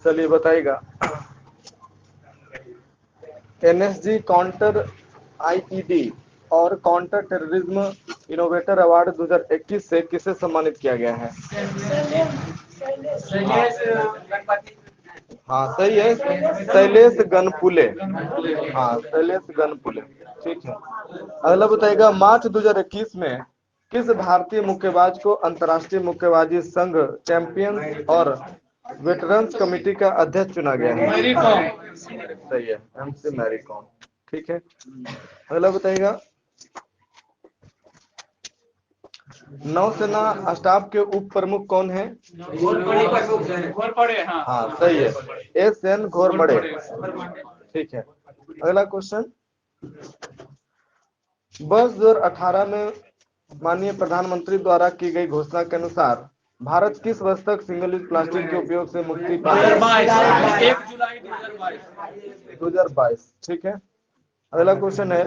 चलिए बताइएगा। NSG counter IED और काउंटर टेररिज्म इनोवेटर अवार्ड 2021 से किसे सम्मानित किया गया है? हाँ सही है, शैलेश गनपुले। हाँ शैलेश गनपुले, ठीक है। अगला बताइएगा, मार्च 2021 में किस भारतीय मुक्केबाज को अंतर्राष्ट्रीय मुक्केबाजी संघ चैंपियंस और वेटरन्स कमेटी का अध्यक्ष चुना गया है? सही है, एमसी मैरी कॉम, ठीक है। अगला बताइएगा, नौसेना स्टाफ के उप प्रमुख कौन है? घोरपड़े। हाँ सही है, एस.एन. घोरपड़े, ठीक है। अगला क्वेश्चन, वर्ष 2018 में माननीय प्रधानमंत्री द्वारा की गई घोषणा के अनुसार भारत किस वर्ष तक सिंगल यूज प्लास्टिक के उपयोग से मुक्ति पाएगा? 1 जुलाई 2022, ठीक है। अगला क्वेश्चन है,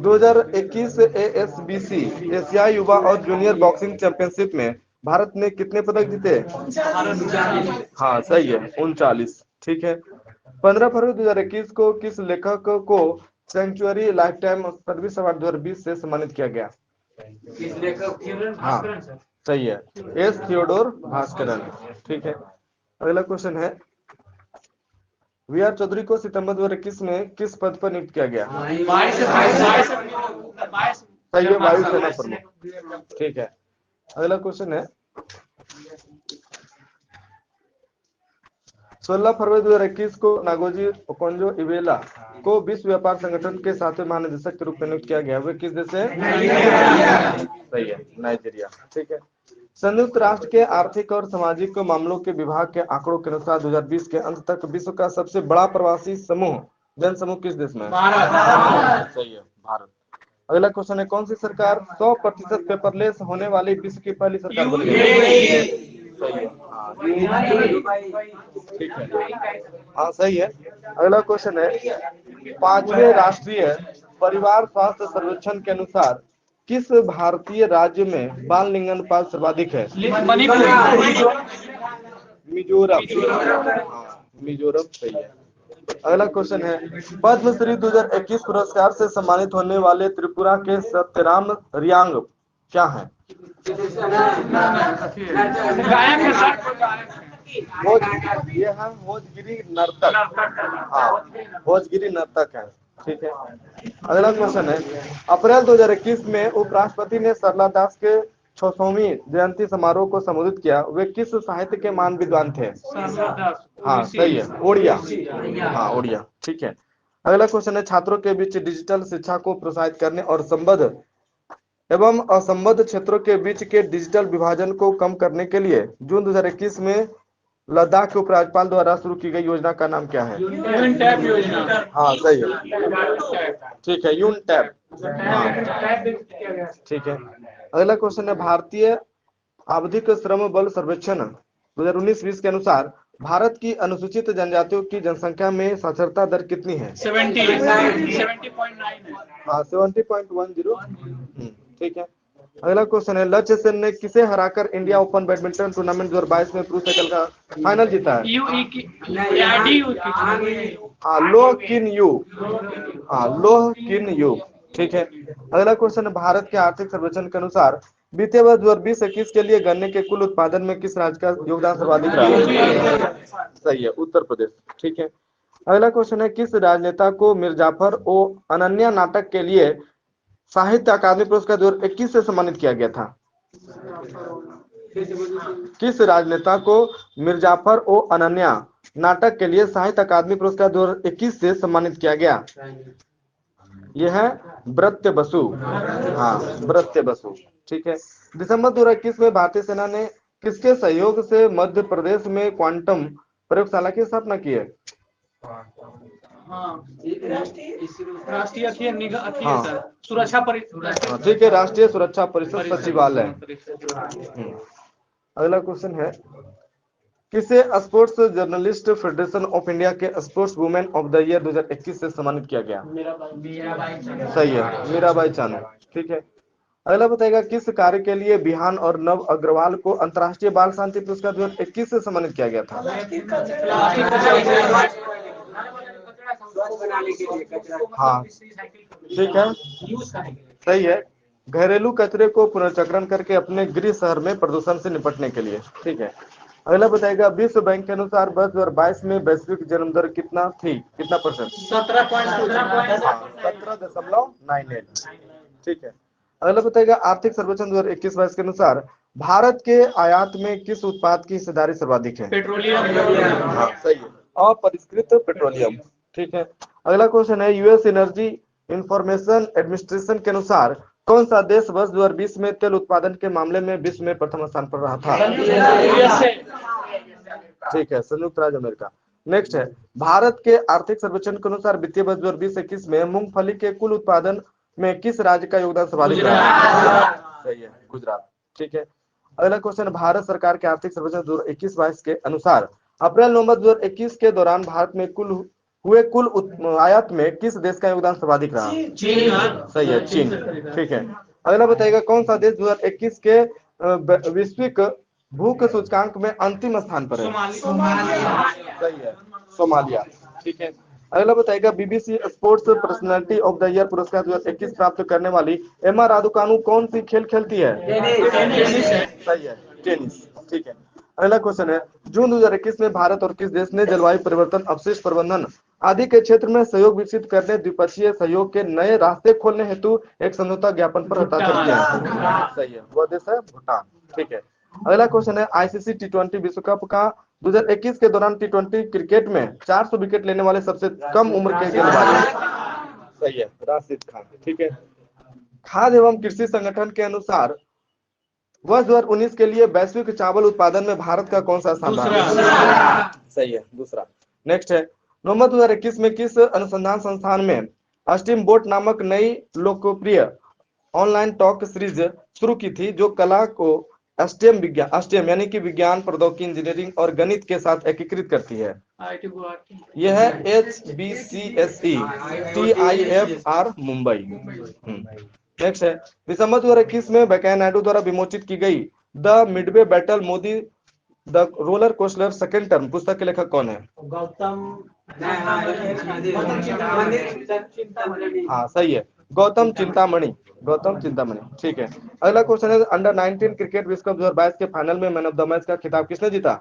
2021 एएसबीसी एशियाई युवा और जूनियर बॉक्सिंग चैंपियनशिप में भारत ने कितने पदक जीते? हाँ सही है, 39, ठीक है। 15 फरवरी 2021 को किस लेखक को century life time service award 2020 से सम्मानित किया गया? हाँ सही है, एस थियोडोर भास्करन, ठीक है। अगला क्वेश्चन है, वीआर चौधरी को सितंबर 2021 में किस पद पर नियुक्त किया गया? सही है, वायुसेना प्रमुख, ठीक है। अगला क्वेश्चन है, 16 फरवरी 2021 को नागोजी ओकोंजो-इवेला को विश्व व्यापार संगठन के 7वें महानिदेशक के रूप में नियुक्त किया गया, वे किस देश से? सही है, नाइजीरिया, ठीक है। संयुक्त राष्ट्र के आर्थिक और सामाजिक मामलों के विभाग के आंकड़ों के अनुसार 2020 के अंत तक विश्व का सबसे बड़ा प्रवासी समूह जनसमूह किस देश में? भारत, सही है, भारत। अगला क्वेश्चन है, कौन सी सरकार 100% पेपरलेस होने वाली विश्व की पहली सरकार बन गई? सही है, हाँ, ठीक है, हाँ सही है। अगला क्वेश्चन है, 5वें राष्ट्रीय परिवार स्वास्थ्य सर्वेक्षण के अनुसार किस भारतीय राज्य में बाल लिंगानुपात सर्वाधिक है? मिजोरम, हाँ, मिजोरम, सही है। अगला क्वेश्चन है, पद्मश्री 2021 पुरस्कार से सम्मानित होने वाले त्रिपुरा के सत्यराम रियांग क्या है? ये है भोजगिरी नर्तक, हाँ भोजगिरी नर्तक है, ठीक है। अगला क्वेश्चन है, अप्रैल 2021 में उपराष्ट्रपति ने सरला दास के 600वीं जयंती समारोह को संबोधित किया, वे किस साहित्य के महान विद्वान थे? हाँ सही है, ओडिया, हाँ ओडिया, ठीक है। अगला क्वेश्चन है, छात्रों के बीच डिजिटल शिक्षा को प्रोत्साहित करने और संबद्ध एवं असंबद्ध क्षेत्रों के बीच के डिजिटल विभाजन को कम करने के लिए जून 2021 में लद्दाख के उपराज्यपाल द्वारा शुरू की गई योजना का नाम क्या है? यूनटैप योजना। हाँ सही है, ठीक है, यूनटैप, हाँ ठीक है। अगला क्वेश्चन है, भारतीय आवधिक श्रम बल सर्वेक्षण 2019-20 के अनुसार भारत की अनुसूचित जनजातियों की जनसंख्या में साक्षरता दर कितनी है? 70.9 है। हाँ 70.10, ठीक है। अगला क्वेश्चन है, लक्ष्य सेन ने किसे हराकर इंडिया ओपन बैडमिंटन टूर्नामेंट 2022 में पुरुष एकल का फाइनल जीता है? हाँ लोह किन यू, हाँ लोह किन यू, ठीक है। अगला क्वेश्चन है, भारत के आर्थिक सर्वेक्षण के अनुसार बीते वर्ष 2020-21 के लिए गन्ने के कुल उत्पादन में किस राज्य का योगदान सर्वाधिक रहा? सही है, उत्तर प्रदेश, ठीक है। अगला क्वेश्चन है, किस राजनेता को मिर्जाफर ओ अनन्या नाटक के लिए साहित्य अकादमी पुरस्कार 2021 से सम्मानित किया गया था? किस राजनेता को मिर्जाफर ओ अनन्या नाटक के लिए साहित्य अकादमी पुरस्कार 2021 से सम्मानित किया गया? यह है ब्रत्य बसु, हाँ ब्रत्य बसु, ठीक है। दिसंबर 2021 में भारतीय सेना ने किसके सहयोग से मध्य प्रदेश में क्वांटम प्रयोगशाला की स्थापना की है? सुरक्षा परिषद, ठीक है, राष्ट्रीय सुरक्षा परिषद सचिवालय। अगला क्वेश्चन है, किसे sports journalist federation of India के sports women of the year 2021 से सम्मानित किया गया? सही है, मीराबाई चानू। ठीक है। अगला बताएगा किस कार्य के लिए बिहान और नव अग्रवाल को अंतर्राष्ट्रीय बाल शांति पुरस्कार 2021 से सम्मानित किया गया था? हाँ, ठीक है, सही है। घरेलू कचरे को पुनर्चक्रण करके अपने गृह शहर में प्रदूषण से निपटने के लिए। ठीक है। अगला बताएगा विश्व बैंक के अनुसार वर्ष 2022 में वैश्विक जन्म दर कितना थी, कितना %? 17.98। ठीक है। अगला बताएगा आर्थिक सर्वेक्षण 2021-22 के अनुसार भारत के आयात में किस उत्पाद की हिस्सेदारी सर्वाधिक है? पेट्रोलियम। हाँ, सही है, अपरिष्कृत पेट्रोलियम। ठीक है। अगला क्वेश्चन है यूएस एनर्जी इंफॉर्मेशन एडमिनिस्ट्रेशन के अनुसार कौन सा देश वर्ष 2020 में तेल उत्पादन के मामले में विश्व में प्रथम स्थान पर रहा था? ठीक है, संयुक्त राज्य अमेरिका। नेक्स्ट है भारत के आर्थिक सर्वेक्षण के अनुसार वित्तीय वर्ष 2020-21 में मूंगफली के कुल उत्पादन में किस राज्य का योगदान सर्वाधिक रहा? सही है, गुजरात। ठीक है। अगला क्वेश्चन भारत सरकार के आर्थिक सर्वेक्षण 2021-22 के अनुसार अप्रैल-नवंबर 2021 के दौरान भारत में कुल आयात में किस देश का योगदान सर्वाधिक रहा? चीन। सही है, चीन। ठीक है। अगला बताइएगा कौन सा देश 2021 के वैश्विक भूख सूचकांक में अंतिम स्थान पर है? सही है, सोमालिया। ठीक है। अगला बताइएगा BBC sports personality of the year पुरस्कार 2021 प्राप्त करने वाली एमा रादुकानु कौन सी खेल खेलती है? सही है, टेनिस। ठीक है। अगला क्वेश्चन है जून 2021 में भारत और किस देश ने जलवायु परिवर्तन अपशिष्ट प्रबंधन आदि के क्षेत्र में सहयोग विकसित करने द्विपक्षीय सहयोग के नए रास्ते खोलने हेतु एक समझौता ज्ञापन पर हस्ताक्षर किया है? सही है, वह देश है भूटान। ठीक है। अगला क्वेश्चन है आईसीसी टी20 विश्व कप का 2021 के दौरान टी20 क्रिकेट में 400 विकेट लेने वाले सबसे कम उम्र के गेंदबाज? सही है, राशिद खान। ठीक है। खाद्य एवं कृषि संगठन के अनुसार वर्ष 2019 के लिए वैश्विक चावल उत्पादन में भारत का कौन सा स्थान रहा? सही है, दूसरा। नेक्स्ट है नवंबर 2021 में किस अनुसंधान संस्थान में स्टीम बोट नामक नई लोकप्रिय ऑनलाइन टॉक सीरीज शुरू की थी जो कला को स्टेम यानी कि विज्ञान प्रौद्योगिकी इंजीनियरिंग और गणित के साथ एकीकृत करती है? यह है HBCSE TIFR मुंबई। नेक्स्ट है दिसंबर 2021 में वेंकैया नायडू द्वारा विमोचित की गई the Midway battle Modi the roller coaster second term पुस्तक के लेखक कौन है? हाँ, सही है, गौतम चिंतामणि। ठीक है। अगला क्वेश्चन है अंडर 19 क्रिकेट विश्व कप 2022 के फाइनल में मैन ऑफ द मैच का खिताब किसने जीता?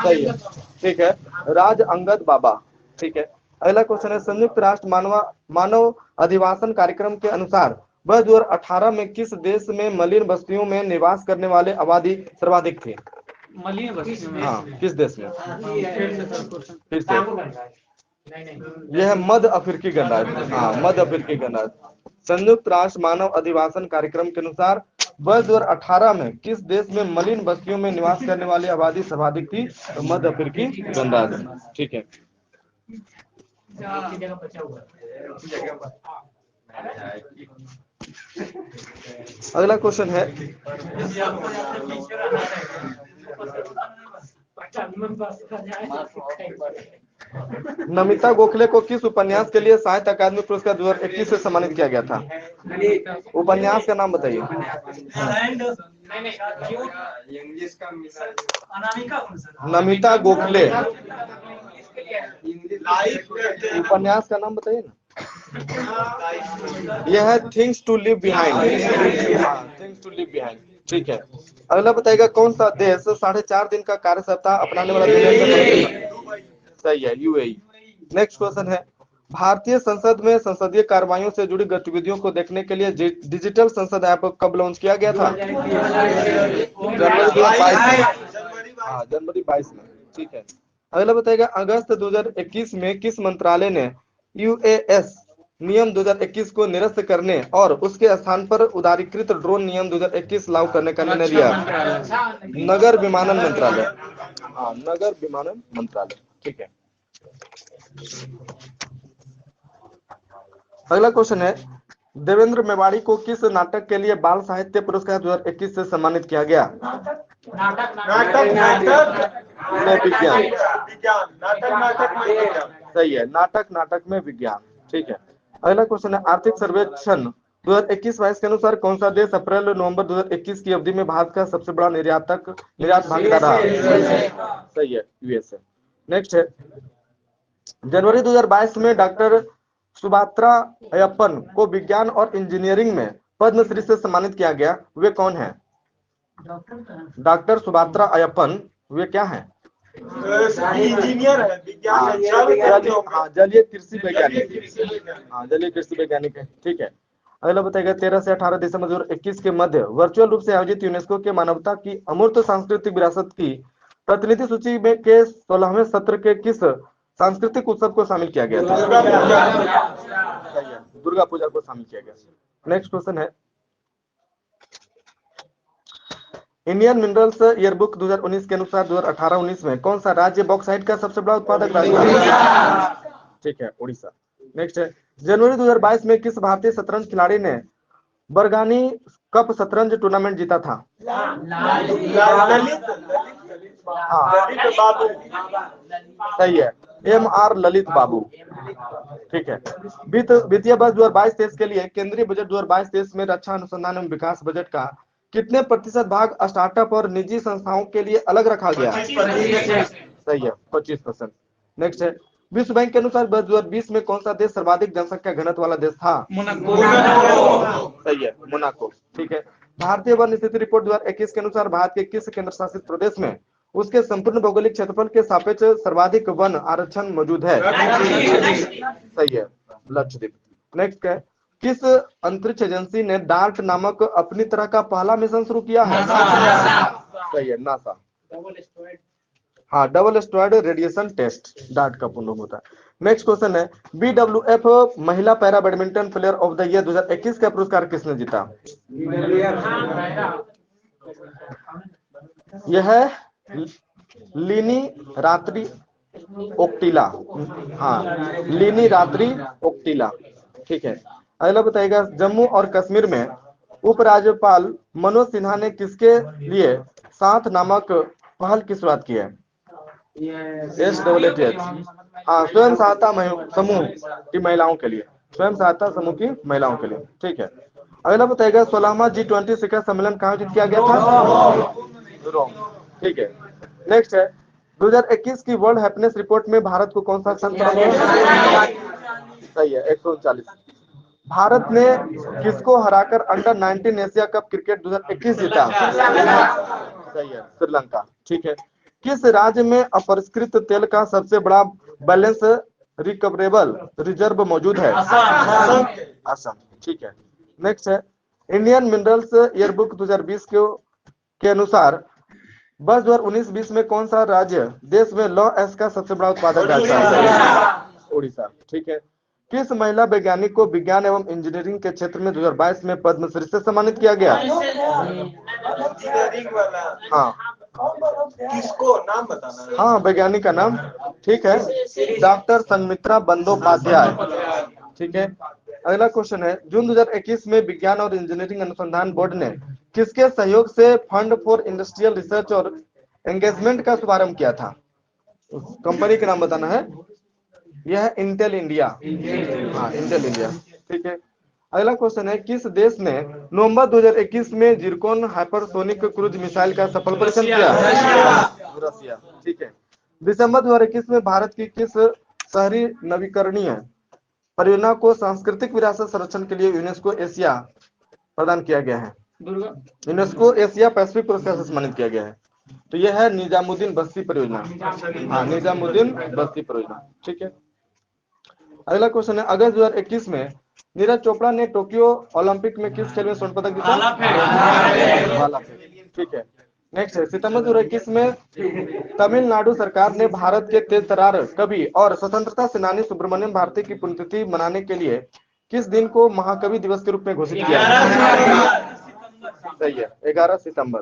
सही है, ठीक है, राज अंगद बाबा। ठीक है। अगला क्वेश्चन है संयुक्त राष्ट्र मानव अधिवासन कार्यक्रम के अनुसार वर्ष 2018 में किस देश में मलिन बस्तियों में निवास करने वाले आबादी सर्वाधिक थी? मलिन बस्तियों में? हाँ, किस देश में? फिर से यह है मध्य अफ्रीकी गणराज्य। हाँ, मध्य अफ्रीकी गणराज्य। संयुक्त राष्ट्र मानव अधिवासन कार्यक्रम के अनुसार वर्ष 2018 में किस देश में मलिन बस्तियों में निवास करने वाली आबादी सर्वाधिक थी? तो मध्य अफ्रीकी गणराज्य। ठीक है। अगला क्वेश्चन है नमिता गोखले को किस उपन्यास के लिए साहित्य अकादमी पुरस्कार 2021 से सम्मानित किया गया था? उपन्यास का नाम बताइए। नमिता गोखले, उपन्यास का नाम बताइए ना। यह है things to leave behind. Things to leave behind. ठीक है। अगला बताइएगा कौन सा देश 4.5 दिन का कार्य सप्ताह अपनाने वाला देश? सही है, यूएई। नेक्स्ट क्वेश्चन है भारतीय संसद में संसदीय कार्रवाइयों से जुड़ी गतिविधियों को देखने के लिए डिजिटल संसद ऐप कब लॉन्च किया गया था? जनवरी 22 में। ठीक है। अगला बताइएगा अगस्त 2021 में किस मंत्रालय ने यूएएस नियम 2021 को निरस्त करने और उसके स्थान पर उदारीकृत ड्रोन नियम 2021 लागू करने का निर्णय लिया? नगर विमानन मंत्रालय। हाँ, नगर विमानन मंत्रालय। ठीक है। अगला क्वेश्चन है देवेंद्र मेवाड़ी को किस नाटक के लिए बाल साहित्य पुरस्कार 2021 से सम्मानित किया गया? में विज्ञान। सही है, नाटक में विज्ञान। ठीक है। अगला क्वेश्चन है, आर्थिक सर्वेक्षण 2021-22 के अनुसार कौन सा देश अप्रैल नवंबर 2021 की अवधि में भारत का सबसे बड़ा निर्यात भागीदार रहा? सही है, यूएसए। नेक्स्ट है, जनवरी 2022 में डॉक्टर सुभात्रा अयप्पन को विज्ञान और इंजीनियरिंग में पद्मश्री से सम्मानित किया गया, वे कौन है? डॉक्टर सुभात्रा अयप्पन, वे क्या है? इंजीनियर है, विज्ञान जलीय कृषि वैज्ञानिक। हाँ, जलीय कृषि वैज्ञानिक है। ठीक है। अगला बताएगा, 13 से 18 दिसंबर 2021 के मध्य वर्चुअल रूप से आयोजित यूनेस्को के मानवता की अमूर्त सांस्कृतिक विरासत की प्रतिनिधि सूची में के 16वें सत्र के किस सांस्कृतिक उत्सव को शामिल किया गया था? दुर्गा पूजा को शामिल किया गया। नेक्स्ट क्वेश्चन है, इंडियन मिनरल्स ईयरबुक 2019 के अनुसार 2018-19 में कौन सा राज्य बॉक्साइट का सबसे बड़ा उत्पादक राज्य है? ठीक है, उड़ीसा। नेक्स्ट है, जनवरी 2022 में किस भारतीय शतरंज खिलाड़ी ने बरगानी कप शतरंज टूर्नामेंट जीता था? सही है, MR ललित बाबू। ठीक है। वित्तीय वर्ष 2022-23 के लिए केंद्रीय बजट 2022-23 में रक्षा अनुसंधान एवं विकास बजट का कितने प्रतिशत भाग स्टार्टअप और निजी संस्थाओं के लिए अलग रखा गया? सही है, 25%। नेक्स्ट है, विश्व बैंक के अनुसार 2020 में कौन सा देश सर्वाधिक जनसंख्या घनत्व वाला देश था? मोनाको। सही है, मोनाको। ठीक है। भारतीय वन स्थिति रिपोर्ट 2021 के अनुसार भारत के किस केंद्र शासित प्रदेश में उसके संपूर्ण भौगोलिक क्षेत्रफल के सापेक्ष सर्वाधिक वन आरक्षण मौजूद है? सही है, लक्षद्वीप। नेक्स्ट है, किस अंतरिक्ष एजेंसी ने डार्ट नामक अपनी तरह का पहला मिशन शुरू किया है? सही है, नासा। हाँ, double asteroid radiation test, DART का पूर्ण रूप होता है। नेक्स्ट क्वेश्चन है, BWF महिला para badminton player of the year 2021 का पुरस्कार किसने जीता? यह है लीनी रात्रि ओक्टिला। हाँ, लीनी रात्रि ओक्टिला। ठीक है। अगला बताइएगा, जम्मू और कश्मीर में उपराज्यपाल मनोज सिन्हा ने किसके लिए साथ नामक पहल की शुरुआत की है? SWTH। हाँ, स्वयं सहायता समूह की महिलाओं के लिए, स्वयं सहायता समूह की महिलाओं के लिए। ठीक है। अगला बताइएगा, 16वां G20 शिखर सम्मेलन कहाँ आयोजित किया गया था? रोम। ठीक है। नेक्स्ट है, 2021 की वर्ल्ड हैप्पीनेस रिपोर्ट में भारत को कौन सा स्थान प्राप्त हुआ? सही है, 139। भारत ने किसको हराकर अंडर 19 एशिया कप क्रिकेट 2021 जीता? सही है, श्रीलंका। ठीक है। किस राज्य में अपरिष्कृत तेल का सबसे बड़ा बैलेंस रिकवरेबल रिजर्व मौजूद है? असम। ठीक है। नेक्स्ट है, इंडियन मिनरल्स ईयरबुक 2020 के अनुसार वर्ष 2019-20 में कौन सा राज्य देश में लौह अयस्क का सबसे बड़ा उत्पादक राज्य है? उड़ीसा। ठीक है। किस महिला वैज्ञानिक को विज्ञान एवं इंजीनियरिंग के क्षेत्र में 2022 में पद्मश्री से सम्मानित किया गया? हाँ, किसको नाम बताना? हाँ, वैज्ञानिक का नाम। ठीक है, डॉक्टर संमित्रा बंदोपाध्याय। ठीक है। अगला क्वेश्चन है, जून 2021 में विज्ञान और इंजीनियरिंग अनुसंधान बोर्ड ने किसके सहयोग से फंड फॉर इंडस्ट्रियल रिसर्च और एंगेजमेंट का शुभारंभ किया था? कंपनी का नाम बताना है। यह है इंटेल इंडिया। हाँ, इंटेल इंडिया। ठीक है। अगला क्वेश्चन है, किस देश ने नवंबर 2021 में जिरकोन हाइपरसोनिक क्रूज मिसाइल का सफल परीक्षण किया? रसिया। ठीक है। दिसंबर 2021 में भारत की किस शहरी नवीकरणीय परियोजना को सांस्कृतिक विरासत संरक्षण के लिए यूनेस्को एशिया प्रदान किया गया है? यूनेस्को एशिया पैसिफिक पुरस्कार से सम्मानित किया गया है। तो यह है निजामुद्दीन बस्ती परियोजना। हाँ, निजामुद्दीन बस्ती परियोजना। ठीक है। अगला क्वेश्चन है, अगस्त 2021 में नीरज चोपड़ा ने टोक्यो ओलंपिक में किस खेल में स्वर्ण पदक जीता? भाला फेंक। ठीक है। नेक्स्ट है, सितंबर 2021 में तमिलनाडु सरकार ने भारत के तेज तर्रार कवि और स्वतंत्रता सेनानी सुब्रमण्यम भारती की पुण्यतिथि मनाने के लिए किस दिन को महाकवि दिवस के रूप में घोषित किया? सही है, 11 सितंबर।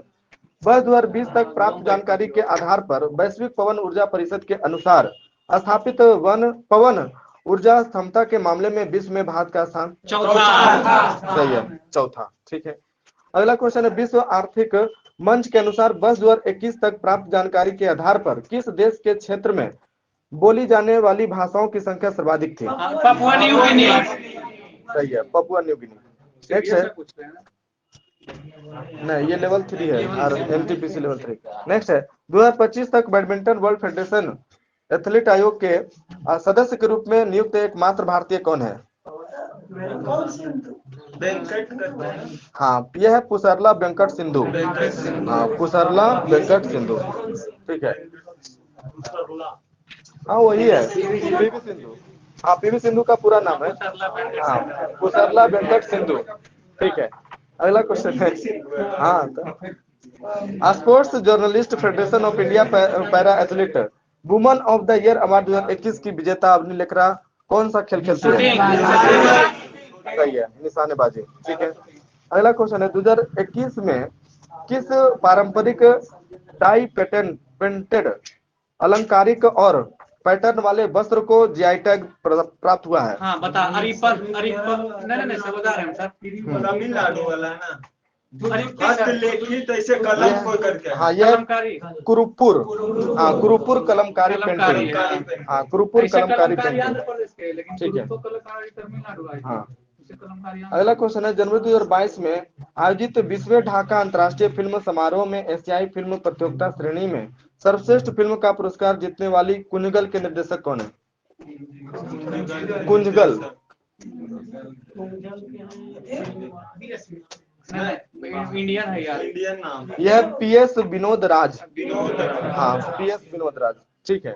वर्ष 2020 तक प्राप्त जानकारी के आधार पर वैश्विक पवन ऊर्जा परिषद के अनुसार स्थापित पवन ऊर्जा क्षमता के मामले में विश्व में भारत का स्थान चौथा। सही है, चौथा। ठीक है, अगला क्वेश्चन है, विश्व आर्थिक मंच के अनुसार वर्ष 2021 तक प्राप्त जानकारी के आधार पर किस देश के क्षेत्र में बोली जाने वाली भाषाओं की संख्या सर्वाधिक थी? Papua New Guinea. सही है, पपुआ न्यू गिनी। नेक्स्ट है, नहीं ये लेवल 3 है और एनटीपीसी लेवल 3। नेक्स्ट है, 2025 तक बैडमिंटन वर्ल्ड फेडरेशन एथलीट आयोग के सदस्य के रूप में नियुक्त एकमात्र भारतीय कौन है? वेंकट करते हैं। हाँ, यह है पुसरला वेंकट सिंधु। हाँ, पुसरला वेंकट सिंधु। ठीक है, हाँ वही है, पीवी सिंधु। हाँ, पीवी सिंधु का पूरा नाम है, हाँ पुसरला वेंकट सिंधु। ठीक है, अगला क्वेश्चन है, हाँ sports journalist federation of India para athlete woman of the year award 2021 की विजेता अवनी लेकरा कौन सा खेल खेलती है? सही है, निशानेबाजी। ठीक है, अगला क्वेश्चन है, 2021 में किस पारंपरिक टाई पेटेंटेड अलंकारिक और पैटर्न वाले वस्त्र को जीआई टैग प्राप्त हुआ है? हाँ बता, नहीं सब बता रहे हैं सर। तमिलनाडु वाला है ना, हस्तलेखित ऐसे कलम को करके। हाँ, यह कुरुपुर, हाँ कुरुपुर कलमकारी पेंटिंग। हाँ, कुरुपुर कलमकारी पेंटिंग। ठीक है, हाँ। अगला क्वेश्चन है, जनवरी 2022 में आयोजित 20वें ढाका अंतर्राष्ट्रीय फिल्म समारोह में एशियाई फिल्म प्रतियोगिता श्रेणी में सर्वश्रेष्ठ फिल्म का पुरस्कार जीतने वाली कुंजगल के निर्देशक कौन है? कुंजगल। इंडियन है यार, इंडियन नाम। यह पीएस विनोद राज। हाँ, पीएस विनोद राज। ठीक है,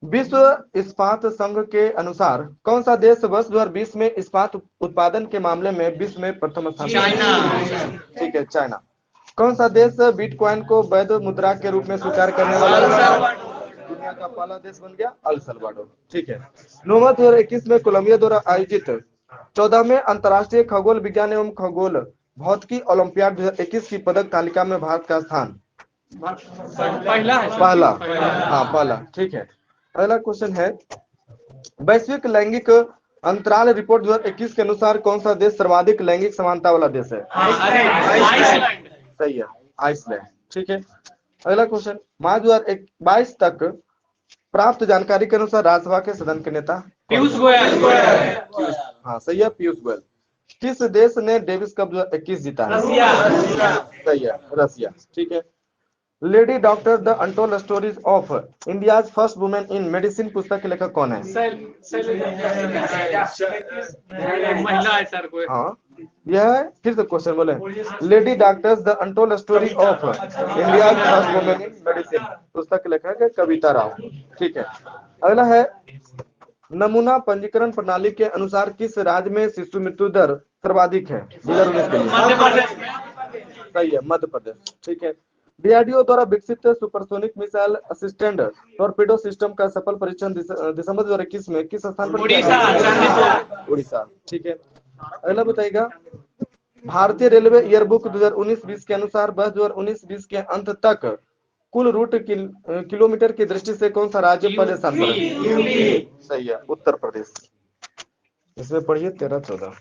विश्व इस्पात संघ के अनुसार कौन सा देश वर्ष 2020 में इस्पात उत्पादन के मामले में विश्व में प्रथम स्थान? चाइना। ठीक है, चाइना। कौन सा देश बिटकॉइन को वैध मुद्रा के रूप में स्वीकार करने वाला दुनिया का पहला देश बन गया? El Salvador. ठीक है, नवंबर 2021 में कोलंबिया द्वारा आयोजित 14वें अंतर्राष्ट्रीय खगोल विज्ञान एवं खगोल भौतिकी ओलंपियाड 2021 की पदक तालिका में भारत का स्थान पहला। हाँ, पहला। ठीक है, अगला क्वेश्चन है, वैश्विक लैंगिक अंतराल रिपोर्ट 2021 के अनुसार कौन सा देश सर्वाधिक लैंगिक समानता वाला देश है? सही है, आइसलैंड। ठीक है, अगला क्वेश्चन, मार्च 2022 तक प्राप्त जानकारी के अनुसार राज्यसभा के सदन के नेता पीयूष गोयल। हाँ सही है, पीयूष गोयल। किस देश ने डेविस कप 2021 जीता है? सही है, रसिया। ठीक है, lady doctor the untold stories of India's first women in medicine पुस्तक के लेखक कौन है? महिला है सर कोई। हाँ, यह फिर से क्वेश्चन बोले, lady doctors the untold story of India's first women in medicine पुस्तक के लेखक है कविता राव। ठीक है, अगला है, नमूना पंजीकरण प्रणाली के अनुसार किस राज्य में शिशु मृत्यु दर सर्वाधिक है 2019 के लिए? सही है, मध्य प्रदेश। ठीक है, डीआरडीओ द्वारा विकसित supersonic missile assistant torpedo system का सफल परीक्षण दिसंबर 2021 में किस स्थान पर? उड़ीसा। ठीक है, अगला बताइएगा, भारतीय रेलवे ईयरबुक 2019-20 के अनुसार वर्ष 2019-20 के अंत तक कुल रूट किलोमीटर की दृष्टि से कौन सा राज्य पहले स्थान पर है? सही है, उत्तर प्रदेश। इसमें पढ़िए 13-14।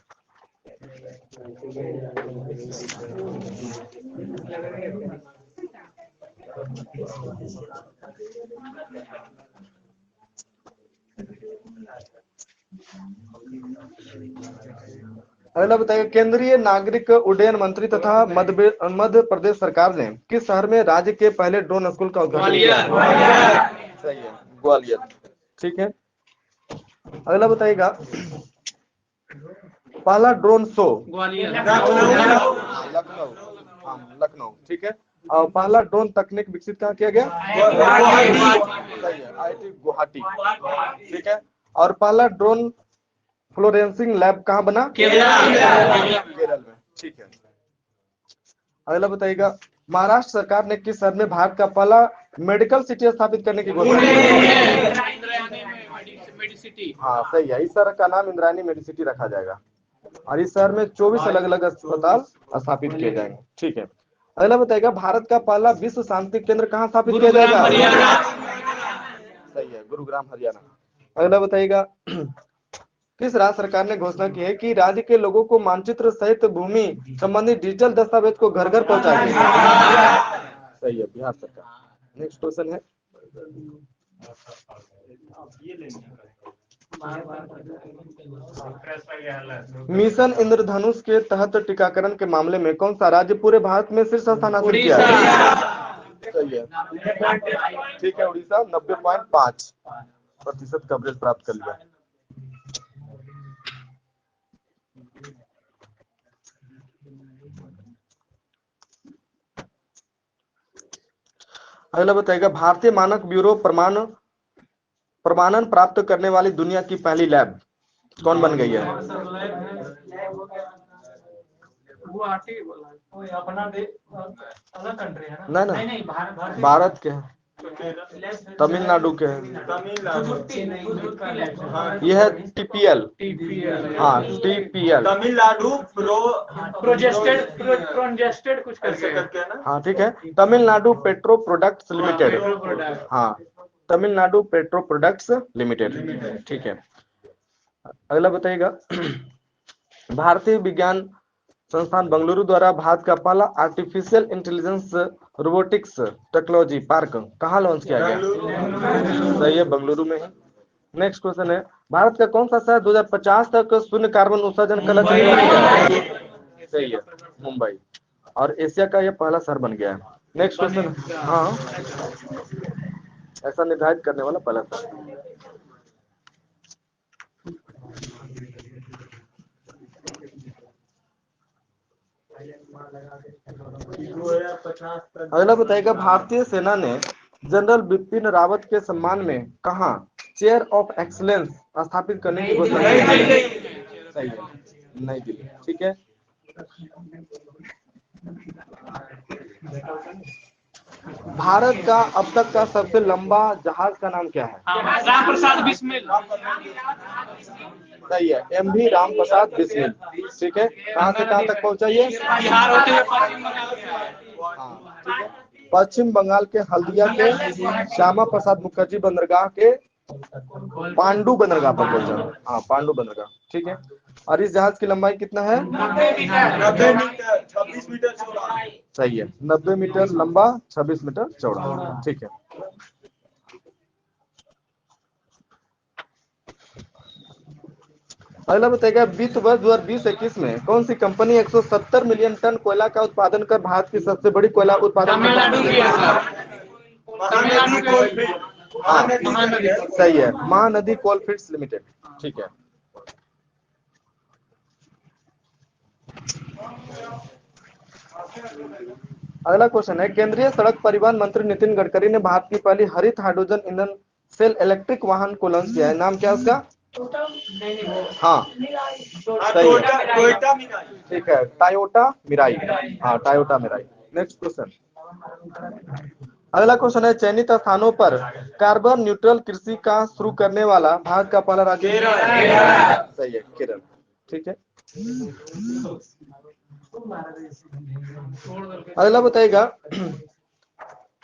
अगला बताइए, केंद्रीय नागरिक उड्डयन मंत्री तथा मध्य प्रदेश सरकार ने किस शहर में राज्य के पहले ड्रोन स्कूल का उद्घाटन किया? सही है, ग्वालियर। ठीक है, अगला बताइएगा, पहला ड्रोन शो लखनऊ। ठीक है, और पहला ड्रोन तकनीक विकसित कहाँ किया गया? सही है, आईआईटी गुवाहाटी। ठीक है, और पहला ड्रोन फ्लोरेंसिंग लैब कहाँ बना? केरल में। ठीक है, अगला बताइएगा, महाराष्ट्र सरकार ने किस शहर में भारत का पहला मेडिकल सिटी स्थापित करने की घोषणा की? हाँ सही है, इस शहर का नाम इंद्रायणी मेडिसिटी रखा जाएगा और इस शहर में 24 अलग अलग अस्पताल स्थापित किए जाएंगे। ठीक है, अगला बताइएगा, भारत का पहला विश्व शांति केंद्र कहाँ स्थापित किया जाएगा? सही है, गुरुग्राम हरियाणा। अगला बताइएगा, किस राज्य सरकार ने घोषणा की है कि राज्य के लोगों को मानचित्र सहित भूमि संबंधी डिजिटल दस्तावेज को घर घर पहुंचाएगी? सही है, बिहार सरकार। नेक्स्ट क्वेश्चन है, मिशन इंद्रधनुष के तहत टीकाकरण के मामले में कौन सा राज्य पूरे भारत में शीर्ष स्थान हासिल किया है? सही है, ठीक है, उड़ीसा 90.5% कवरेज प्राप्त कर लिया। अगला बताइएगा, भारतीय मानक ब्यूरो प्रमाणन प्राप्त करने वाली दुनिया की पहली लैब कौन बन गई है? गुवाहाटी बोला कोई अपना अलग कंट्री है ना ना? ना, नहीं भारत के हैं, तमिलनाडु के हैं, यह है टीपीएल। हाँ, टीपीएल, तमिलनाडु प्रोजेस्टेड कुछ ऐसे करके करके है ना। हाँ ठीक है, तमिलनाडु पेट्रो प्रोडक्ट्स लिमिटेड। हाँ, तमिलनाडु पेट्रो प्रोडक्ट्स लिमिटेड, ठीक है। अगला बताइएगा, भारतीय विज्ञान संस्थान बेंगलुरु द्वारा भारत का पहला artificial intelligence robotics technology park कहाँ लॉन्च किया गया? सही है, बेंगलुरु में है। नेक्स्ट क्वेश्चन है, भारत का कौन सा शहर 2050 तक शून्य कार्बन उत्सर्जन का लक्ष्य निर्धारित किया है? सही है, मुंबई, और एशिया का यह पहला शहर बन गया है। नेक्स्ट क्वेश्चन, हाँ, ऐसा निर्धारित करने वाला पहला शहर। अगला बताइएगा, भारतीय सेना ने जनरल बिपिन रावत के सम्मान में कहाँ चेयर ऑफ एक्सीलेंस स्थापित करने की घोषणा की है? सही है, नई दिल्ली, ठीक है। भारत का अब तक का सबसे लंबा जहाज का नाम क्या है? राम प्रसाद बिस्मिल। सही है, एमवी राम प्रसाद बिस्मिल, ठीक है। कहाँ से कहाँ तक पहुंचा ये? बिहार होते हुए पश्चिम बंगाल में आया। हाँ, ठीक है, पश्चिम बंगाल के हल्दिया के श्यामा प्रसाद मुखर्जी बंदरगाह के पांडु बंदरगाह पर पहुंचा। हाँ, पांडु बंदरगाह, ठीक है। और इस जहाज की लंबाई कितना है? 90 मीटर 26 मीटर चौड़ा। सही है, 90 मीटर लंबा, 26 मीटर चौड़ा, ठीक है। अगला बताइएगा, वित्त वर्ष 2020-21 में कौन सी कंपनी 170 मिलियन टन कोयला का उत्पादन कर भारत की सबसे बड़ी कोयला उत्पादन तमिलनाडु की है सर। तमिलनाडु के महानदी। सही है, महानदी कोलफील्ड्स लिमिटेड, ठीक है। अगला क्वेश्चन है, केंद्रीय सड़क परिवहन मंत्री नितिन गडकरी ने भारत की पहली हरित हाइड्रोजन ईंधन सेल इलेक्ट्रिक वाहन को लॉन्च किया है, नाम क्या है उसका? हाँ, सही है, टोयोटा मिराई। ठीक है, टायोटा मिराई। हाँ, टायोटा मिराई। नेक्स्ट क्वेश्चन, अगला क्वेश्चन है, चयनित स्थानों पर कार्बन न्यूट्रल कृषि का शुरू करने वाला भारत का पहला राज्य? सही है, केरल, ठीक है। अगला बताइएगा,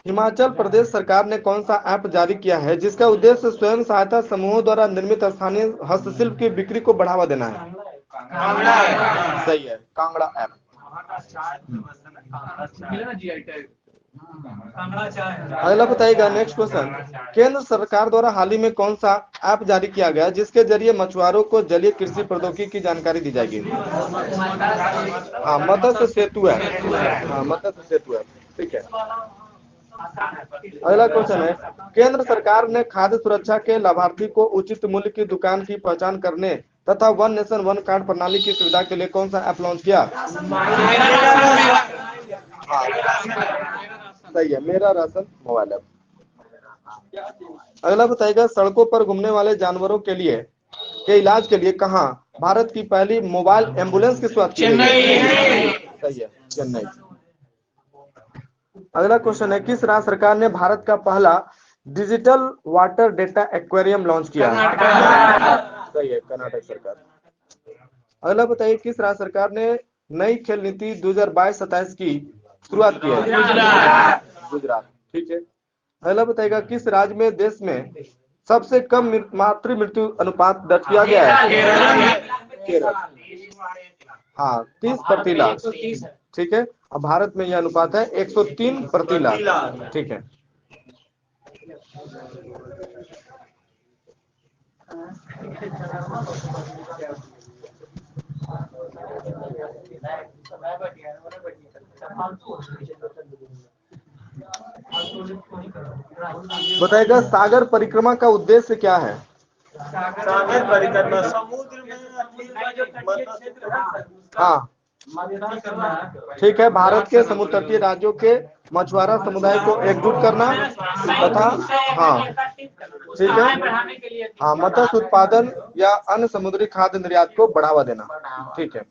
हिमाचल प्रदेश सरकार ने कौन सा ऐप जारी किया है जिसका उद्देश्य स्वयं सहायता समूहों द्वारा निर्मित स्थानीय हस्तशिल्प की बिक्री को बढ़ावा देना है? सही है, कांगड़ा ऐप। अगला बताइएगा, नेक्स्ट क्वेश्चन, केंद्र सरकार द्वारा हाल ही में कौन सा ऐप जारी किया गया जिसके जरिए मछुआरों को जलीय कृषि प्रौद्योगिकी की जानकारी दी जाएगी? हाँ, मत्स्य सेतु है। हाँ, मत्स्य सेतु है, ठीक है। अगला क्वेश्चन है, केंद्र सरकार ने खाद्य सुरक्षा के लाभार्थी को उचित मूल्य की दुकान की पहचान करने तथा वन नेशन वन कार्ड प्रणाली की सुविधा के लिए कौन सा ऐप लॉन्च किया? हाँ, सही है, मेरा राशन मोबाइल ऐप। अगला बताइएगा, सड़कों पर घूमने वाले जानवरों के लिए के इलाज के लिए कहाँ भारत की पहली मोबाइल एम्बुलेंस की शुरुआत की गई? सही है, चेन्नई। अगला क्वेश्चन है, किस राज्य सरकार ने भारत का पहला digital water data aquarium launch किया? सही है, कर्नाटक सरकार। अगला बताइए, किस राज्य सरकार ने नई खेल नीति 2022-27 की शुरुआत की है? गुजरात, ठीक है। अगला बताइएगा, किस राज्य में देश में सबसे कम मातृ मृत्यु अनुपात दर्ज किया गया है? केरल। हाँ, 30 प्रति लाख। ठीक है, और भारत में यह अनुपात है 103 प्रति लाख। ठीक है। बताइएगा सागर परिक्रमा का उद्देश्य क्या है? सागर परिक्रमा समुद्र में हाँ ठीक है, भारत के समुद्र तटीय राज्यों के मछुआरा समुदाय को एकजुट करना तथा हाँ ठीक है हाँ मत्स्य उत्पादन या अन्य समुद्री खाद्य निर्यात को बढ़ावा देना। ठीक है,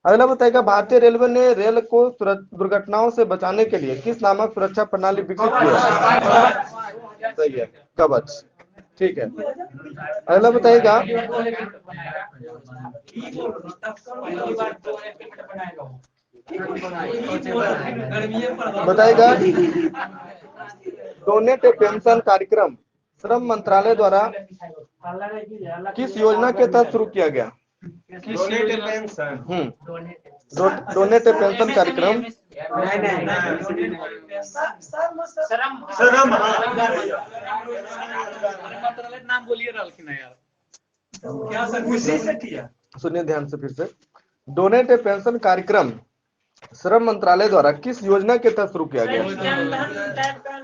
अगला बताएगा भारतीय रेलवे ने रेल को दुर्घटनाओं से बचाने के लिए किस नामक सुरक्षा प्रणाली विकसित की है? सही है, कवच। ठीक है, अगला बताइएगा डोनेट पेंशन कार्यक्रम श्रम मंत्रालय द्वारा किस योजना के तहत शुरू किया गया? डोनेट पेंशन डोनेट पेंशन कार्यक्रम श्रम नाम बोलिए यार क्या सर उसी से किया? सुनिए ध्यान से फिर से, डोनेट पेंशन कार्यक्रम श्रम मंत्रालय द्वारा किस योजना के तहत शुरू किया गया?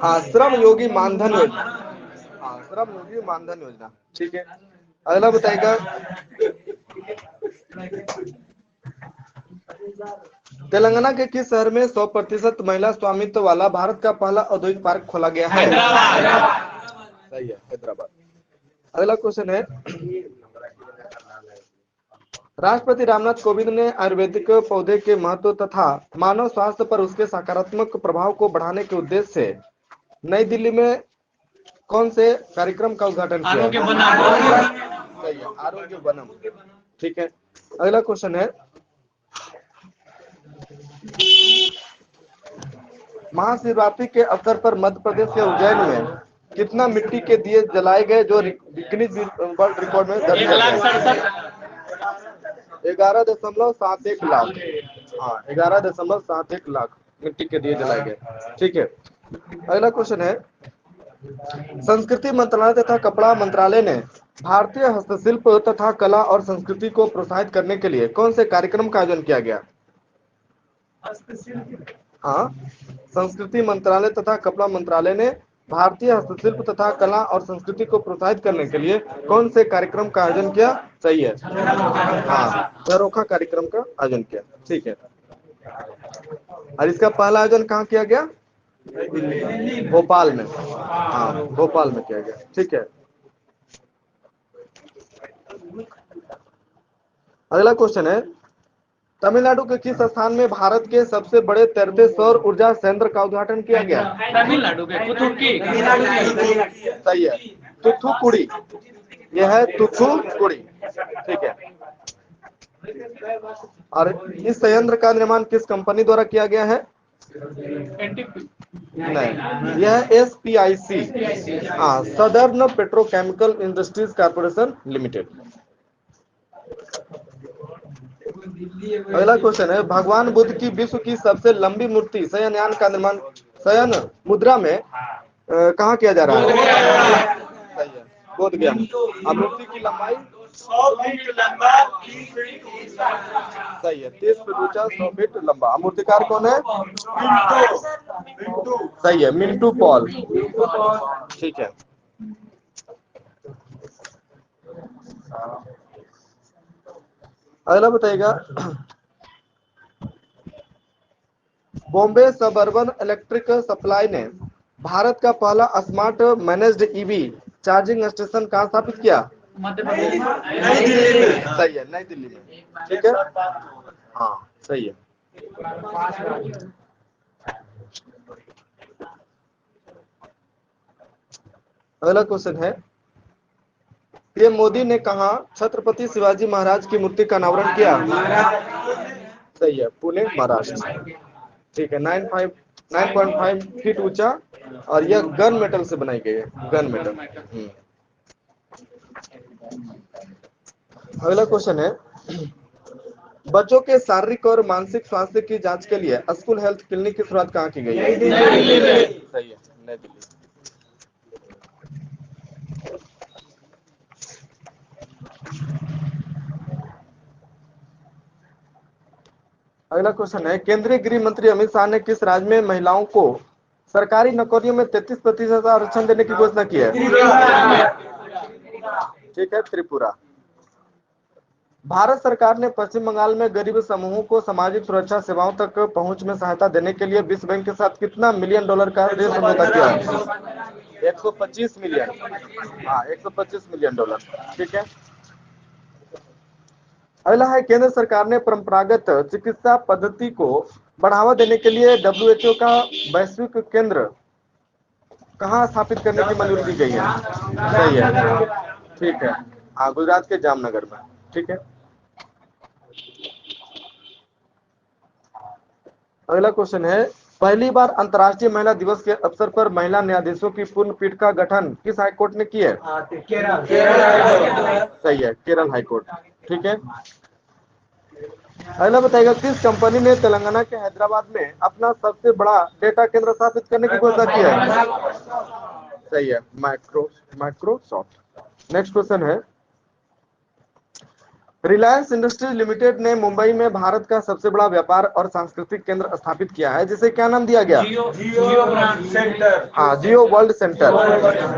हाँ, श्रम योगी मानधन योजना। हाँ, श्रम योगी मानधन योजना। ठीक है, अगला बताइएगा तेलंगाना के किस शहर में 100% महिला स्वामित्व वाला भारत का पहला औद्योगिक पार्क खोला गया है? सही है, हैदराबाद। अगला क्वेश्चन है, राष्ट्रपति रामनाथ कोविंद ने आयुर्वेदिक पौधे के महत्व तथा मानव स्वास्थ्य पर उसके सकारात्मक प्रभाव को बढ़ाने के उद्देश्य से नई दिल्ली में कौन से कार्यक्रम का उद्घाटन किया? आरोग्य वनम। सही है, आरोग्य वनम। ठीक है, अगला क्वेश्चन है, महाशिवरात्रि के अवसर पर मध्य प्रदेश के उज्जैन में कितना मिट्टी के दिए जलाए गए जो गिनीज वर्ल्ड रिकॉर्ड में दर्ज किया गया? 11.71 लाख। हाँ, 11.71 लाख मिट्टी के दिए जलाए गए। ठीक है, अगला क्वेश्चन है, संस्कृति मंत्रालय तथा कपड़ा मंत्रालय ने भारतीय हस्तशिल्प तथा कला और संस्कृति को प्रोत्साहित करने के लिए कौन से कार्यक्रम का आयोजन किया गया? हाँ, संस्कृति मंत्रालय तथा कपड़ा मंत्रालय ने भारतीय हस्तशिल्प तथा कला और संस्कृति को प्रोत्साहित करने के लिए कौन से कार्यक्रम का आयोजन किया? सही है, हाँ, झरोखा कार्यक्रम का आयोजन किया। ठीक है, और इसका पहला आयोजन कहाँ किया गया? भोपाल में। हाँ, भोपाल में किया गया। ठीक है, अगला क्वेश्चन है, तमिलनाडु के किस स्थान में भारत के सबसे बड़े तैरते सौर ऊर्जा संयंत्र का उद्घाटन किया गया? तमिलनाडु के तुतुकी। सही है, तुथुकुड़ी। यह है तुथुकुड़ी। ठीक है, और इस संयंत्र का निर्माण किस कंपनी द्वारा किया गया है? नहीं, यह SPIC। हाँ, southern petrochemical industries corporation limited. अगला क्वेश्चन है, भगवान बुद्ध की विश्व की सबसे लंबी मूर्ति शयनयान का निर्माण शयन मुद्रा में कहाँ किया जा रहा है? सही है, बोध गया। अब मूर्ति की लंबाई 100 फीट लंबा, 30 फीट ऊंचा। सही है, 30 फीट ऊंचा, 100 फीट लंबा। मूर्तिकार कौन है? मिंटू। सही है, मिंटू पॉल। ठीक है, अगला बताइएगा, बॉम्बे सबअर्बन इलेक्ट्रिक सप्लाई ने भारत का पहला smart managed EV charging station कहाँ स्थापित किया? मध्य प्रदेश। नई दिल्ली में। सही है, नई दिल्ली में। ठीक है, हाँ सही है। अगला क्वेश्चन है, पीएम मोदी ने कहा छत्रपति शिवाजी महाराज की मूर्ति का अनावरण किया? सही है, पुणे महाराष्ट्र। ठीक है, 9.5 फीट ऊंचा, और यह गन मेटल से बनाई गई है, गन मेटल। अगला क्वेश्चन है, बच्चों के शारीरिक और मानसिक स्वास्थ्य की जांच के लिए स्कूल हेल्थ क्लिनिक की शुरुआत कहाँ की गई है? सही है, नई दिल्ली। अगला क्वेश्चन है, केंद्रीय गृह मंत्री अमित शाह ने किस राज्य में महिलाओं को सरकारी नौकरियों में 33% आरक्षण देने की घोषणा की है? ठीक है, त्रिपुरा। भारत सरकार ने पश्चिम बंगाल में गरीब समूहों को सामाजिक सुरक्षा सेवाओं तक पहुंच में सहायता देने के लिए विश्व बैंक के साथ कितना मिलियन डॉलर का ऋण समझौता किया है? 125 मिलियन। हाँ, 125 मिलियन डॉलर। ठीक है। अगला है, केंद्र सरकार ने परंपरागत चिकित्सा पद्धति को बढ़ावा देने के लिए WHO का वैश्विक केंद्र कहाँ स्थापित करने की मंजूरी दी गई है? सही है, ठीक है। हाँ, गुजरात के जामनगर में। ठीक है। अगला क्वेश्चन है, पहली बार अंतर्राष्ट्रीय महिला दिवस के अवसर पर महिला न्यायाधीशों की पूर्ण पीठ का गठन किस हाईकोर्ट ने किया है? सही है, केरल हाईकोर्ट। ठीक है। अगला बताइएगा, किस कंपनी ने तेलंगाना के हैदराबाद में अपना सबसे बड़ा डेटा केंद्र स्थापित करने की घोषणा की है? सही है, माइक्रोसॉफ्ट। नेक्स्ट क्वेश्चन है, रिलायंस इंडस्ट्रीज लिमिटेड ने मुंबई में भारत का सबसे बड़ा व्यापार और सांस्कृतिक केंद्र स्थापित किया है, जिसे क्या नाम दिया गया? जियो ब्रांड सेंटर। हाँ, जियो वर्ल्ड सेंटर।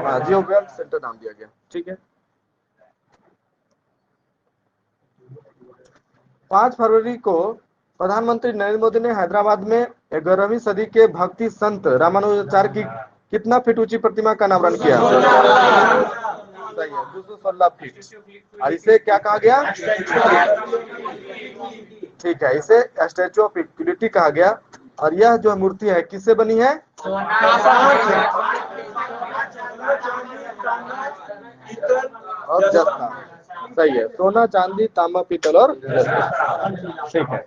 हाँ, जियो वर्ल्ड सेंटर नाम दिया गया। ठीक है। 5 फरवरी को प्रधानमंत्री नरेंद्र मोदी ने हैदराबाद में 11वीं सदी के भक्ति संत रामानुजाचार्य की कितना फीट ऊंची प्रतिमा का अनावरण किया? सही है, 216 फीट। और इसे क्या कहा गया? ठीक है, इसे स्टैचू ऑफ इक्विलिटी कहा गया। और यह जो मूर्ति है किससे बनी है? और जस्ता। सही है, सोना, चांदी, तांबा, पीतल और जस्ता। ठीक है।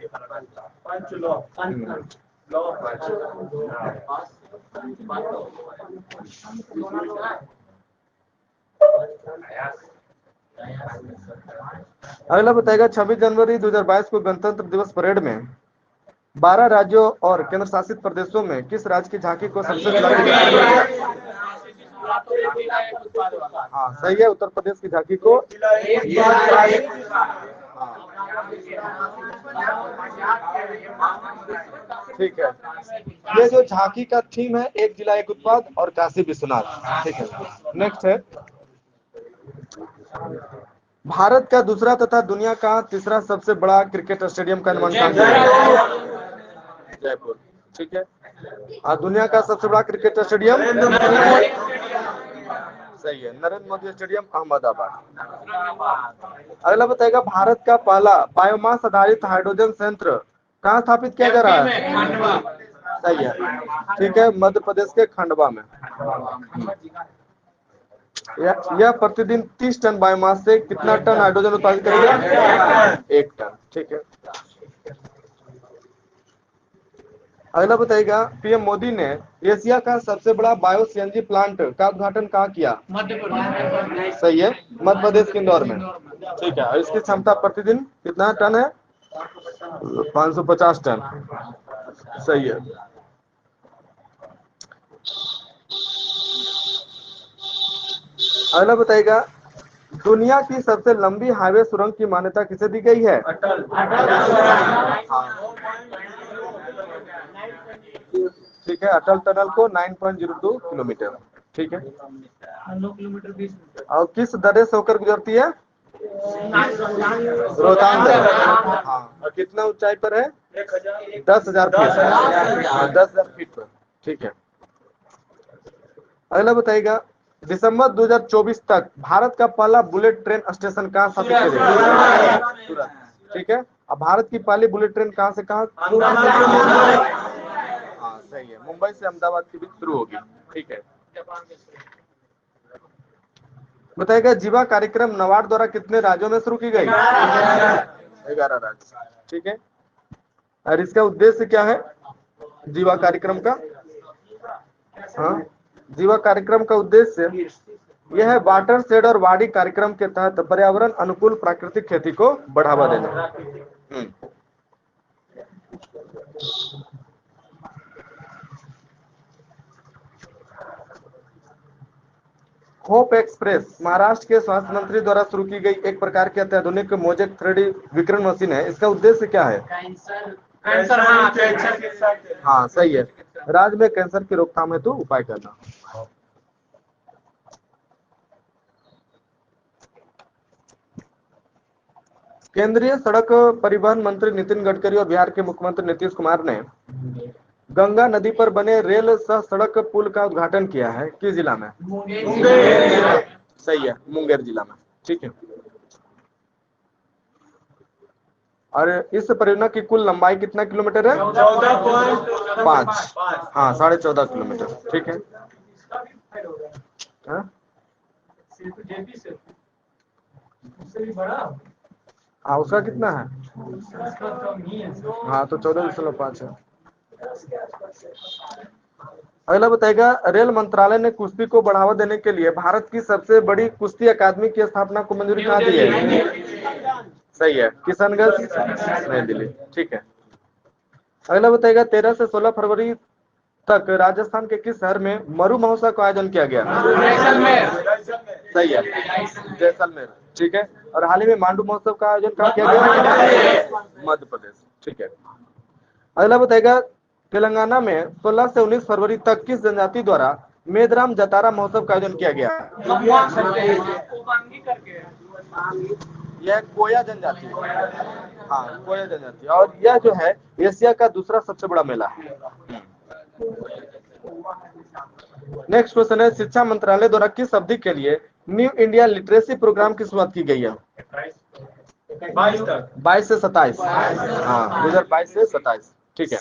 अगला बताएगा, 26 जनवरी 2022 को गणतंत्र दिवस परेड में 12 राज्यों और केंद्र शासित प्रदेशों में किस राज्य की झांकी को सबसे हाँ, सही है, उत्तर प्रदेश की झांकी को। ठीक है। ये जो झांकी का थीम है, एक जिला एक उत्पाद और काशी विश्वनाथ। ठीक है। नेक्स्ट है, भारत का दूसरा तथा दुनिया का तीसरा सबसे बड़ा क्रिकेट स्टेडियम का निर्माण कहाँ किया है? जयपुर। ठीक है। और दुनिया का सबसे बड़ा क्रिकेट स्टेडियम? सही है, नरेंद्र मोदी स्टेडियम, अहमदाबाद। अगला बताएगा, भारत का पहला बायोमास आधारित हाइड्रोजन संयंत्र कहाँ स्थापित किया जा रहा है? सही है, ठीक है, मध्य प्रदेश के खंडवा में। यह प्रतिदिन 30 टन बायोमास से कितना टन हाइड्रोजन उत्पादित करेगा? 1 टन। ठीक है। अगला बताइएगा, पीएम मोदी ने एशिया का सबसे बड़ा बायो सीएनजी प्लांट का उद्घाटन कहाँ किया? मध्य प्रदेश। सही है, मध्य प्रदेश के इंदौर में। ठीक है। और इसकी क्षमता प्रतिदिन कितना टन है? 550 टन। सही है। अगला बताइएगा, दुनिया की सबसे लंबी हाईवे सुरंग की मान्यता किसे दी गई है? अटल। ठीक है, अटल टनल को 9.02 किलोमीटर। ठीक है। 9 किलोमीटर 20 मीटर। और किस दर्रे से होकर गुजरती है? रोहतांग दर्रा। हाँ, और कितना ऊंचाई पर है? 10,000 फीट। हाँ, 10,000 फीट पर। ठीक है। अगला बताइएगा, दिसंबर 2024 तक भारत का पहला बुलेट ट्रेन स्टेशन कहाँ स्थापित किया जाएगा? सूरत। ठीक है। अब भारत की पहली बुलेट ट्रेन कहाँ से कहाँ? हाँ, सही है, मुंबई से अहमदाबाद के बीच शुरू होगी। ठीक है। बताइएगा, जीवा कार्यक्रम नाबार्ड द्वारा कितने राज्यों में शुरू की गई? 11 राज्य। ठीक है। और इसका उद्देश्य क्या है जीवा कार्यक्रम का? हाँ, जीवा कार्यक्रम का उद्देश्य यह है वाटर शेड और वाड़ी कार्यक्रम के तहत पर्यावरण अनुकूल प्राकृतिक खेती को बढ़ावा देना। होप एक्सप्रेस महाराष्ट्र के स्वास्थ्य मंत्री द्वारा शुरू की गई एक प्रकार की अत्याधुनिक मोजेक 3D विकिरण मशीन है। इसका उद्देश्य क्या है? कैंसर, हाँ कैंसर। हाँ सही है, राज्य में कैंसर की रोकथाम हेतु उपाय करना। केंद्रीय सड़क परिवहन मंत्री नितिन गडकरी और बिहार के मुख्यमंत्री नीतीश कुमार ने गंगा नदी पर बने रेल सह सड़क पुल का उद्घाटन किया है। किस जिला में? सही है, मुंगेर जिला में। ठीक है। और इस परियोजना की कुल लंबाई कितना किलोमीटर है? 14.5। हाँ 14.5 किलोमीटर। ठीक है। हाँ? हाँ उसका कितना है? हाँ तो 14.5 है। अगला बताएगा, रेल मंत्रालय ने कुश्ती को बढ़ावा देने के लिए भारत की सबसे बड़ी कुश्ती अकादमी की स्थापना को मंजूरी कहाँ दी है? सही है, किशनगंज, नई दिल्ली। ठीक है। अगला बताएगा, 13 से 16 फरवरी तक राजस्थान के किस शहर में मरु महोत्सव का आयोजन किया गया? सही है, जैसलमेर। ठीक है। और हाल ही में मांडू महोत्सव का आयोजन कहाँ किया गया? मध्य प्रदेश। ठीक है। अगला बताएगा, तेलंगाना में 16 से 19 फरवरी तक किस जनजाति द्वारा मेदराम जतारा महोत्सव का आयोजन किया गया? यह कोया जनजाति है। हाँ कोया जनजाति, और यह जो है एशिया का दूसरा सबसे बड़ा मेला है। नेक्स्ट क्वेश्चन है, शिक्षा मंत्रालय द्वारा किस अवधि के लिए न्यू इंडिया लिटरेसी प्रोग्राम की शुरुआत की गई है? 22 से 27। हाँ 2022 से 27। ठीक है।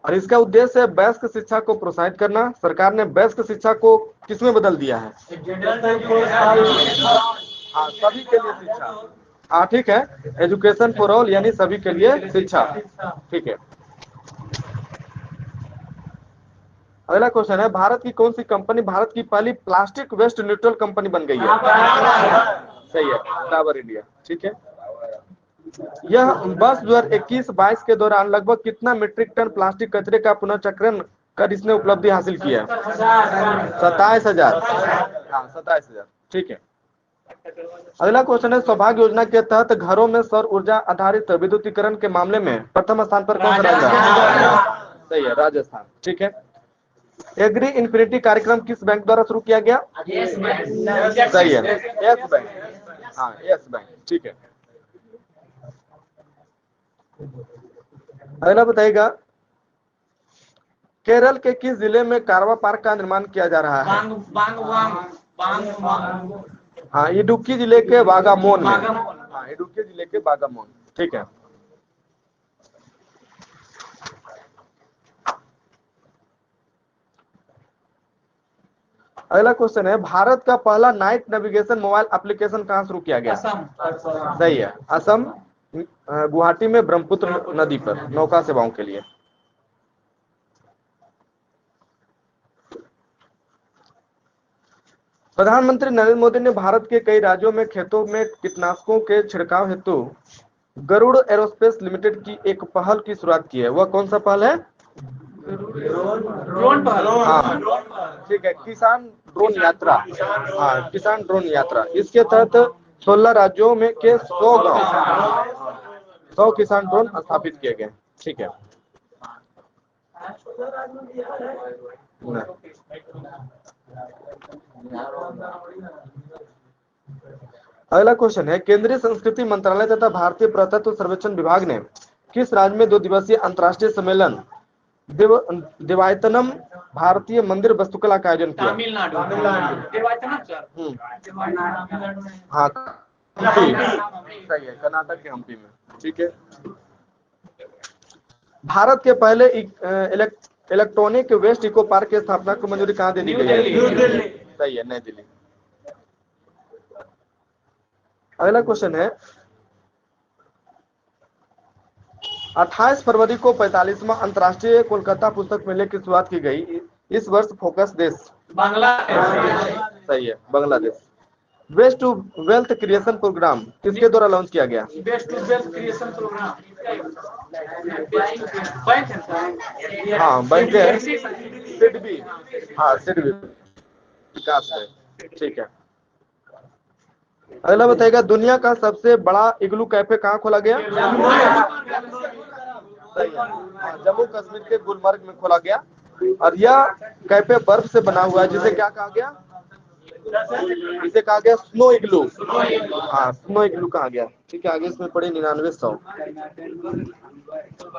और इसका उद्देश्य है वयस्क शिक्षा को प्रोत्साहित करना। सरकार ने वयस्क शिक्षा को किसमें बदल दिया है? हाँ सभी के लिए शिक्षा। हाँ ठीक है, एजुकेशन फॉर ऑल यानी सभी के लिए शिक्षा। ठीक है। अगला क्वेश्चन है, भारत की कौन सी कंपनी भारत की पहली प्लास्टिक वेस्ट न्यूट्रल कंपनी बन गई है? सही है, डाबर इंडिया। ठीक है। यह वर्ष 2021-22 के दौरान लगभग कितना मीट्रिक टन प्लास्टिक कचरे का पुनर्चक्रण कर इसने उपलब्धि हासिल की है? 27,000। हाँ 27,000। ठीक है। अगला क्वेश्चन है, सौभाग्य योजना के तहत घरों में सौर ऊर्जा आधारित विद्युतीकरण के मामले में प्रथम स्थान पर कौन सा राज्य है? सही है, राजस्थान। ठीक है। एग्री इन्फिनिटी कार्यक्रम किस बैंक द्वारा शुरू किया गया? सही है, यस बैंक। हाँ यस बैंक। ठीक है। अगला बताइएगा, केरल के किस जिले में कारवा पार्क का निर्माण किया जा रहा है? हाँ इडुक्की जिले के बागामोन में। हाँ इडुक्की जिले के बागामोन। ठीक है। अगला क्वेश्चन है, भारत का पहला नाइट नेविगेशन मोबाइल एप्लीकेशन कहाँ शुरू किया गया? सही है, असम गुवाहाटी में ब्रह्मपुत्र नदी पर नौका सेवाओं के लिए। प्रधानमंत्री नरेंद्र मोदी ने भारत के कई राज्यों में खेतों में कीटनाशकों के छिड़काव हेतु गरुड़ एरोस्पेस लिमिटेड की एक पहल की शुरुआत की है। वह कौन सा पहल है? ड्रोन पहल। हाँ ठीक है, किसान ड्रोन यात्रा। हाँ किसान ड्रोन यात्रा। इसके तहत 16 राज्यों में के 100 गांव 100 किसान ड्रोन स्थापित किए गए। ठीक है। अगला क्वेश्चन है, केंद्रीय संस्कृति मंत्रालय तथा भारतीय पुरातत्व सर्वेक्षण विभाग ने किस राज्य में 2 दिवसीय अंतर्राष्ट्रीय सम्मेलन दिवायतनम भारतीय मंदिर वास्तुकला का आयोजन किया? तमिलनाडु। हाँ सही है, कर्नाटक के हम्पी में। ठीक है। भारत के पहले इलेक्ट्रॉनिक वेस्ट इको पार्क की स्थापना को मंजूरी कहाँ दे दी गई है? सही है, नई दिल्ली। अगला क्वेश्चन है, 28 फरवरी को 45वां अंतर्राष्ट्रीय कोलकाता पुस्तक मेले की शुरुआत की गई। इस वर्ष फोकस देश बांग्लादेश। सही है, Bangladesh. Waste to wealth creation programme किसके द्वारा लॉन्च किया गया? Best to best creation programme. Bank है सर। हाँ बैंक है, सिडबी, हाँ सिडबी विकास है, ठीक है। अगला बताइएगा, दुनिया का सबसे बड़ा इग्लू कैफे कहाँ खोला गया? सही है, हाँ, जम्मू कश्मीर के गुलमर्ग में खोला गया। और यह कैफे बर्फ से बना हुआ है, जिसे क्या कहा गया? इसे कहा गया स्नो इग्लू। हाँ स्नो इग्लू कहा गया, ठीक है। आगे इसमें पड़े 9900।